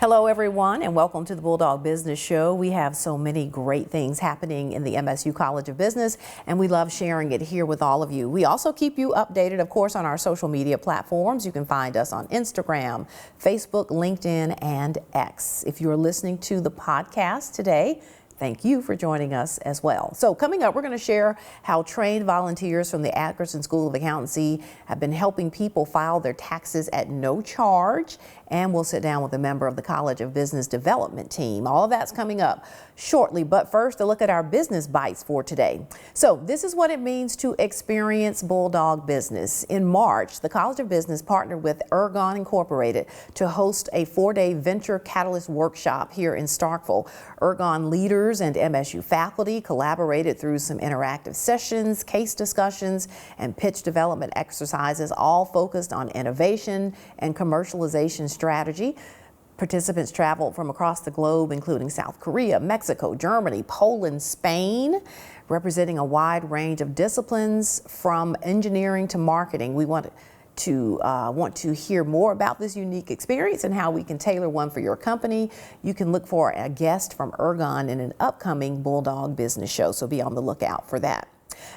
Hello, everyone, and welcome to the Bulldog Business Show. We have so many great things happening in the MSU College of Business, and we love sharing it here with all of you. We also keep you updated, of course, on our social media platforms. You can find us on Instagram, Facebook, LinkedIn, and X. If you're listening to the podcast today, thank you for joining us as well. So coming up, we're going to share how trained volunteers from the Adkerson School of Accountancy have been helping people file their taxes at no charge. And we'll sit down with a member of the College of Business Development team. All of that's coming up shortly. But first, a look at our business bites for today. So this is what it means to experience Bulldog Business. In March, the College of Business partnered with Ergon Inc. to host a 4-day Venture Catalyst workshop here in Starkville. Ergon leaders and MSU faculty collaborated through some interactive sessions, case discussions, and pitch development exercises, all focused on innovation and commercialization strategy. Participants traveled from across the globe, including South Korea, Mexico, Germany, Poland, Spain, representing a wide range of disciplines from engineering to marketing. We want to hear more about this unique experience and how we can tailor one for your company. You can look for a guest from Ergon in an upcoming Bulldog Business Show, so be on the lookout for that.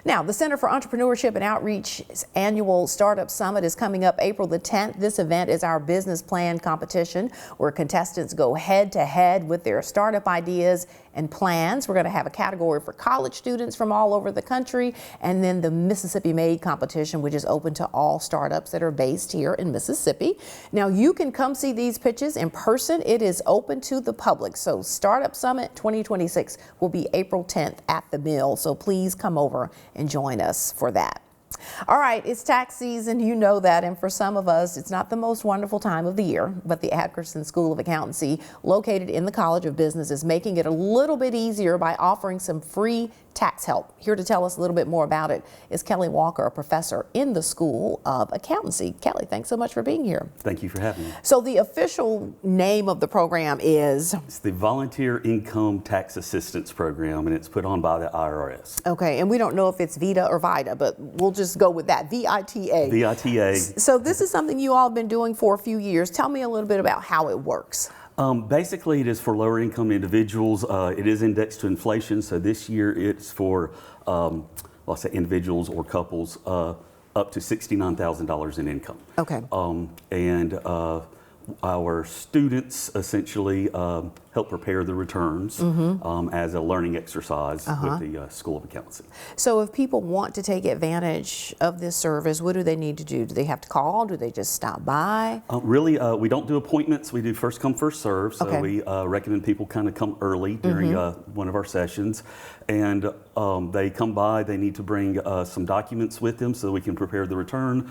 Now, the Center for Entrepreneurship and Outreach's annual Startup Summit is coming up April the 10th. This event is our business plan competition where contestants go head to head with their startup ideas and plans. We're going to have a category for college students from all over the country, and then the Mississippi Made competition, which is open to all startups that are based here in Mississippi. Now, you can come see these pitches in person. It is open to the public. So Startup Summit 2026 will be April 10th at the Mill. So please come over and join us for that. All right, it's tax season, you know that, and for some of us, it's not the most wonderful time of the year, but the Adkerson School of Accountancy, located in the College of Business, is making it a little bit easier by offering some free tax help. Here to tell us a little bit more about it is Kelly Walker, a professor in the School of Accountancy. Kelly, thanks so much for being here. Thank you for having me. So the official name of the program is? It's the Volunteer Income Tax Assistance Program, and it's put on by the IRS. Okay, and we don't know if it's VITA or VITA, but we'll just go with that, VITA. VITA. So this is something you all have been doing for a few years. Tell me a little bit about how it works. Basically, it is for lower income individuals. It is indexed to inflation, so this year it's for, let's say, individuals or couples up to $69,000 in income. Okay. And our students essentially help prepare the returns as a learning exercise with the School of Accountancy. So if people want to take advantage of this service, what do they need to do? Do they have to call? Do they just stop by? Really, we don't do appointments. We do first come, first serve. So Okay. we recommend people kind of come early during one of our sessions. And they come by, they need to bring some documents with them so we can prepare the return.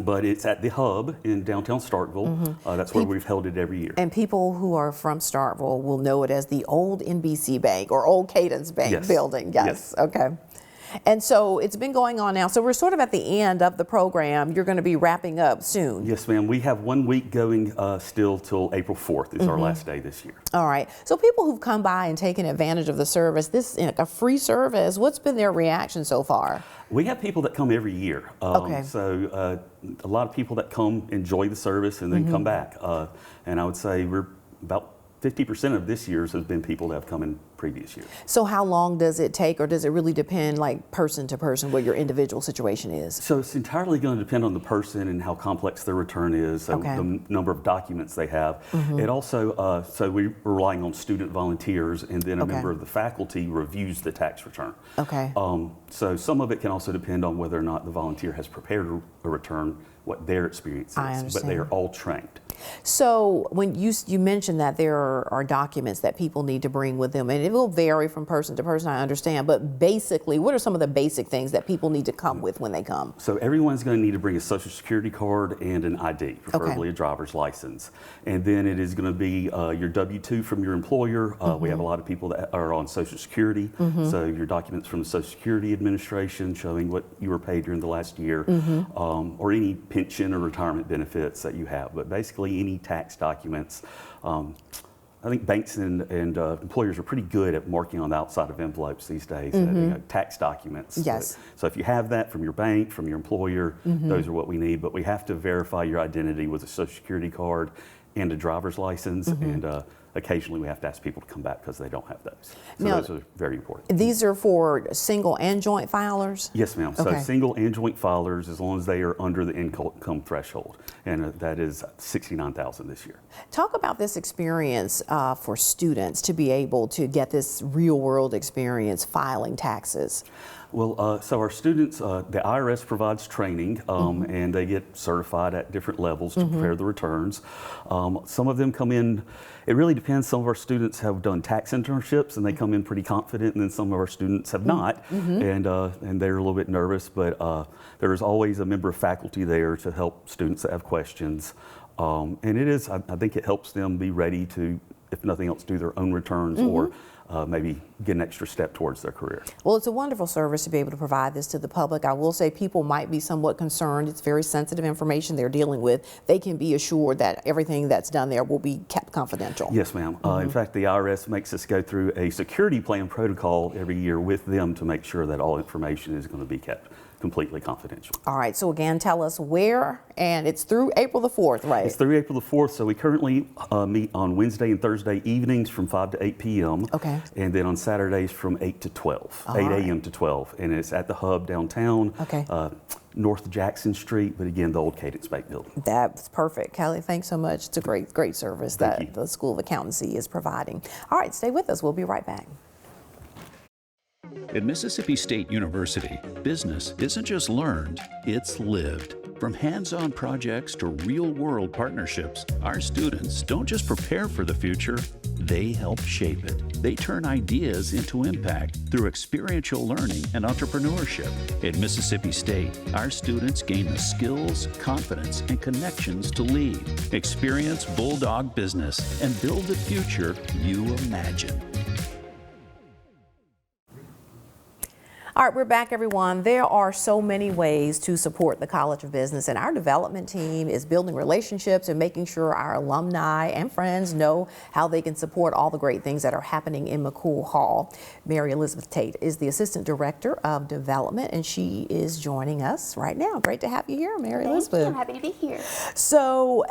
But it's at the Hub in downtown Starkville. That's where we've held it every year. And people who are from Starkville will know it as the old NBC Bank or old Cadence Bank building. Yes. Okay. And so it's been going on now. So we're sort of at the end of the program. You're going to be wrapping up soon. Yes, ma'am. We have 1 week going still till April 4th is our last day this year. All right. So people who've come by and taken advantage of the service, this is a free service. What's been their reaction so far? We have people that come every year. So a lot of people that come enjoy the service and then come back. And I would say we're about 50% of this year's has been people that have come in previous years. So how long does it take, or does it really depend, like person to person, what your individual situation is? So it's entirely going to depend on the person and how complex their return is, so the number of documents they have. It also, so we're relying on student volunteers, and then a member of the faculty reviews the tax return. Okay. So some of it can also depend on whether or not the volunteer has prepared a return, what their experience is. I understand. But they are all trained. So when you mentioned that there are documents that people need to bring with them, and it will vary from person to person, I understand, but basically, what are some of the basic things that people need to come with when they come? So everyone's going to need to bring a social security card and an ID, preferably a driver's license. And then it is going to be your W-2 from your employer. We have a lot of people that are on social security. So your documents from the Social Security Administration showing what you were paid during the last year, or any pension or retirement benefits that you have. But basically any tax documents. I think banks and employers are pretty good at marking on the outside of envelopes these days, tax documents. Yes. So if you have that from your bank, from your employer, those are what we need. But we have to verify your identity with a Social Security card and a driver's license, and occasionally we have to ask people to come back because they don't have those. So Now, those are very important. These are for single and joint filers? Yes, ma'am. Okay. So single and joint filers, as long as they are under the income threshold, and that is $69,000 this year. Talk about this experience for students to be able to get this real world experience filing taxes. Well, so our students, the IRS provides training, and they get certified at different levels to prepare the returns. Some of them come in, it really depends. Some of our students have done tax internships and they come in pretty confident, and then some of our students have not, and they're a little bit nervous, but there is always a member of faculty there to help students that have questions. And it is, I think it helps them be ready to, if nothing else, do their own returns or maybe get an extra step towards their career. Well, it's a wonderful service to be able to provide this to the public. I will say people might be somewhat concerned. It's very sensitive information they're dealing with. They can be assured that everything that's done there will be kept confidential. Yes, ma'am. In fact, the IRS makes us go through a security plan protocol every year with them to make sure that all information is going to be kept completely confidential. All right, so again, tell us where, and it's through April the 4th, right? It's through April the 4th, so we currently meet on Wednesday and Thursday evenings from 5 to 8 p.m. Okay. And then on Saturdays from 8 to 12, All 8 right. a.m. to 12. And it's at the Hub downtown, Okay. North Jackson Street, but again, the old Cadence Bank building. That's perfect. Kelly, thanks so much. It's a great service Thank that you. the School of Accountancy is providing. All right, stay with us. We'll be right back. At Mississippi State University, business isn't just learned, it's lived. From hands-on projects to real-world partnerships, our students don't just prepare for the future, they help shape it. They turn ideas into impact through experiential learning and entrepreneurship. At Mississippi State, our students gain the skills, confidence, and connections to lead, experience Bulldog Business, and build the future you imagine. All right, we're back, everyone. There are so many ways to support the College of Business, and our development team is building relationships and making sure our alumni and friends know how they can support all the great things that are happening in McCool Hall. Mary Elizabeth Tate is the Assistant Director of Development, and she is joining us right now. Great to have you here, Mary Elizabeth. Thank you. I'm happy to be here. So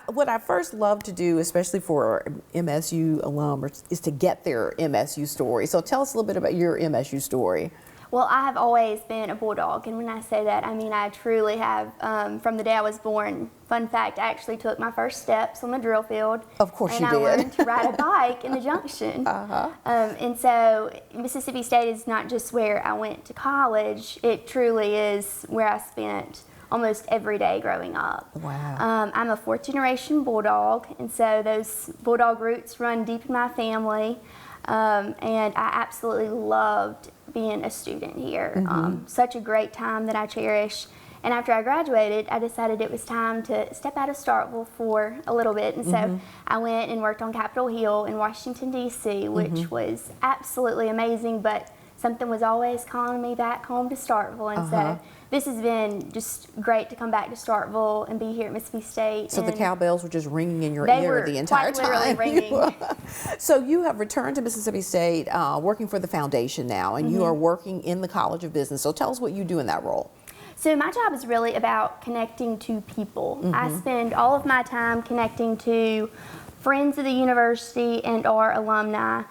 what I first love to do, especially for MSU alums, is to get their MSU story. So tell us a little bit about your MSU story. Well, I have always been a Bulldog, and when I say that, I mean I truly have. From the day I was born, fun fact, I actually took my first steps on the drill field. Of course you did. And I learned to ride a bike in the junction. And so Mississippi State is not just where I went to college, it truly is where I spent almost every day growing up. Wow. I'm a fourth generation Bulldog, and so those Bulldog roots run deep in my family. And I absolutely loved being a student here. Such a great time that I cherish. And after I graduated, I decided it was time to step out of Starkville for a little bit. And so I went and worked on Capitol Hill in Washington, D.C., which was absolutely amazing, but something was always calling me back home to Starkville. And so this has been just great to come back to Starkville and be here at Mississippi State. So the cowbells were just ringing in your They ear were the entire quite literally time. ringing. So you have returned to Mississippi State working for the foundation now, and you are working in the College of Business. So tell us what you do in that role. So my job is really about connecting to people. I spend all of my time connecting to friends of the university and our alumni,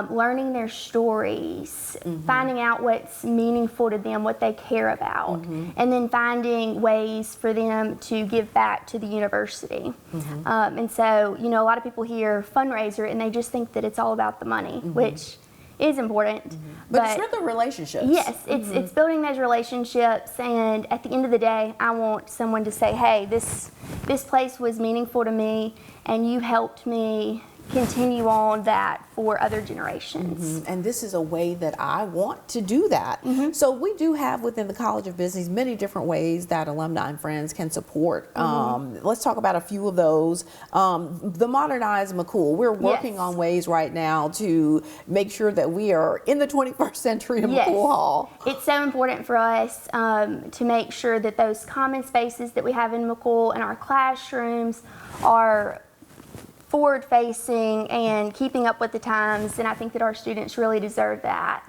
learning their stories, finding out what's meaningful to them, what they care about, and then finding ways for them to give back to the university. And so, you know, a lot of people hear fundraiser and they just think that it's all about the money, which is important. But it's really relationships. Yes, it's building those relationships, and at the end of the day, I want someone to say, hey, this place was meaningful to me, and you helped me continue on that for other generations. And this is a way that I want to do that. So we do have within the College of Business many different ways that alumni and friends can support. Let's talk about a few of those. The Modernize McCool. We're working on ways right now to make sure that we are in the 21st century in McCool Hall. It's so important for us to make sure that those common spaces that we have in McCool and our classrooms are forward-facing and keeping up with the times, and I think that our students really deserve that.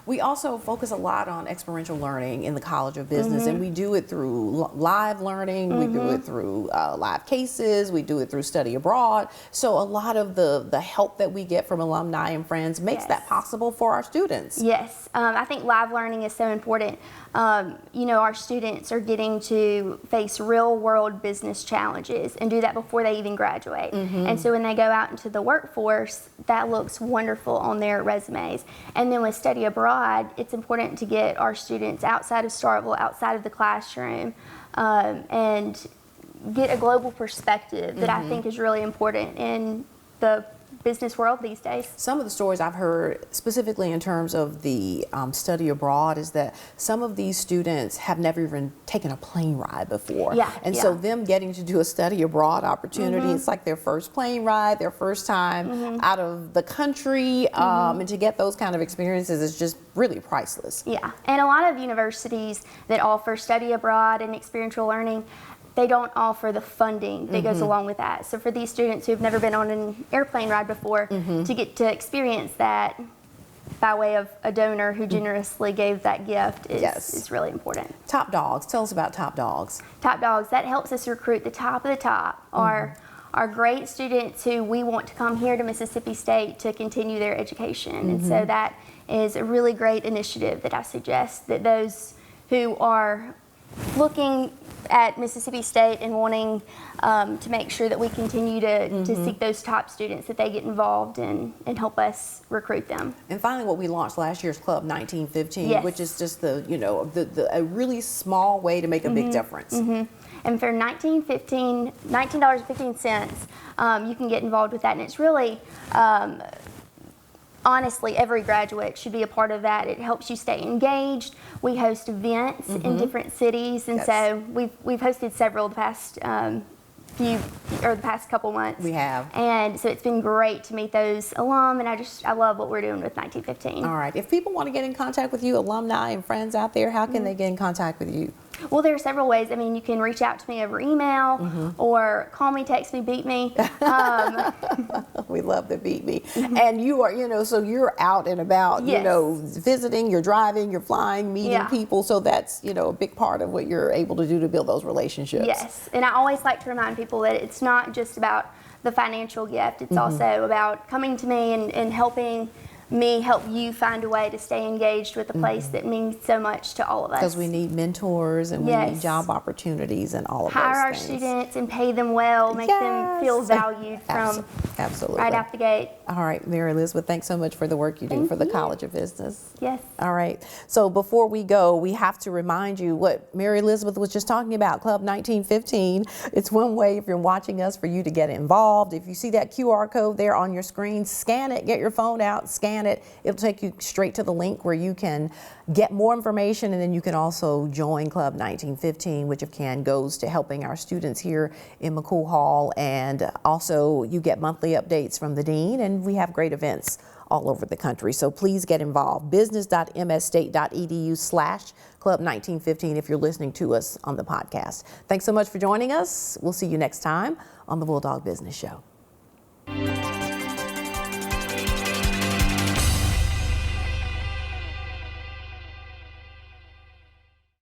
We also focus a lot on experiential learning in the College of Business, and we do it through live learning, we do it through live cases, we do it through study abroad. So a lot of the help that we get from alumni and friends makes that possible for our students. Yes, I think live learning is so important. You know, our students are getting to face real-world business challenges and do that before they even graduate. And so when they go out into the workforce, that looks wonderful on their resumes. And then with study abroad, it's important to get our students outside of Starkville, outside of the classroom, and get a global perspective that I think is really important in the business world these days. Some of the stories I've heard, specifically in terms of the study abroad, is that some of these students have never even taken a plane ride before. And so them getting to do a study abroad opportunity, it's like their first plane ride, their first time out of the country, and to get those kind of experiences is just really priceless. And a lot of universities that offer study abroad and experiential learning, they don't offer the funding that goes along with that. So for these students who've never been on an airplane ride before, to get to experience that by way of a donor who generously gave that gift is really important. Top Dogs, tell us about Top Dogs. Top Dogs, that helps us recruit the top of the top, our great students who we want to come here to Mississippi State to continue their education. And so that is a really great initiative that I suggest that those who are looking at Mississippi State and wanting to make sure that we continue to seek those top students, that they get involved and help us recruit them. And finally, what we launched last year is Club 1915, which is just a really small way to make a big difference. And for $19.15, you can get involved with that, and it's really honestly, every graduate should be a part of that. It helps you stay engaged. We host events in different cities, and so we've hosted several the past the past couple months. We have. And so it's been great to meet those alum, and I love what we're doing with 1915. All right. If people want to get in contact with you, alumni and friends out there, how can they get in contact with you? Well, there are several ways. I mean, you can reach out to me over email or call me, text me, beat me. We love the beat me. And you are, so you're out and about, visiting, you're driving, you're flying, meeting people. So that's, a big part of what you're able to do to build those relationships. Yes. And I always like to remind people that it's not just about the financial gift. It's also about coming to me and helping me help you find a way to stay engaged with a place that means so much to all of us. Because we need mentors and we need job opportunities and all of those things. Hire our students and pay them well, make them feel valued from right out the gate. All right, Mary Elizabeth, thanks so much for the work you do for the College of Business. Yes. All right. So before we go, we have to remind you what Mary Elizabeth was just talking about, Club 1915. It's one way, if you're watching us, for you to get involved. If you see that QR code there on your screen, scan it, get your phone out, scan it. It'll take you straight to the link where you can get more information, and then you can also join Club 1915, which again goes to helping our students here in McCool Hall, and also you get monthly updates from the dean, and we have great events all over the country. So please get involved. business.msstate.edu/Club 1915 if you're listening to us on the podcast. Thanks so much for joining us. We'll see you next time on the Bulldog Business Show.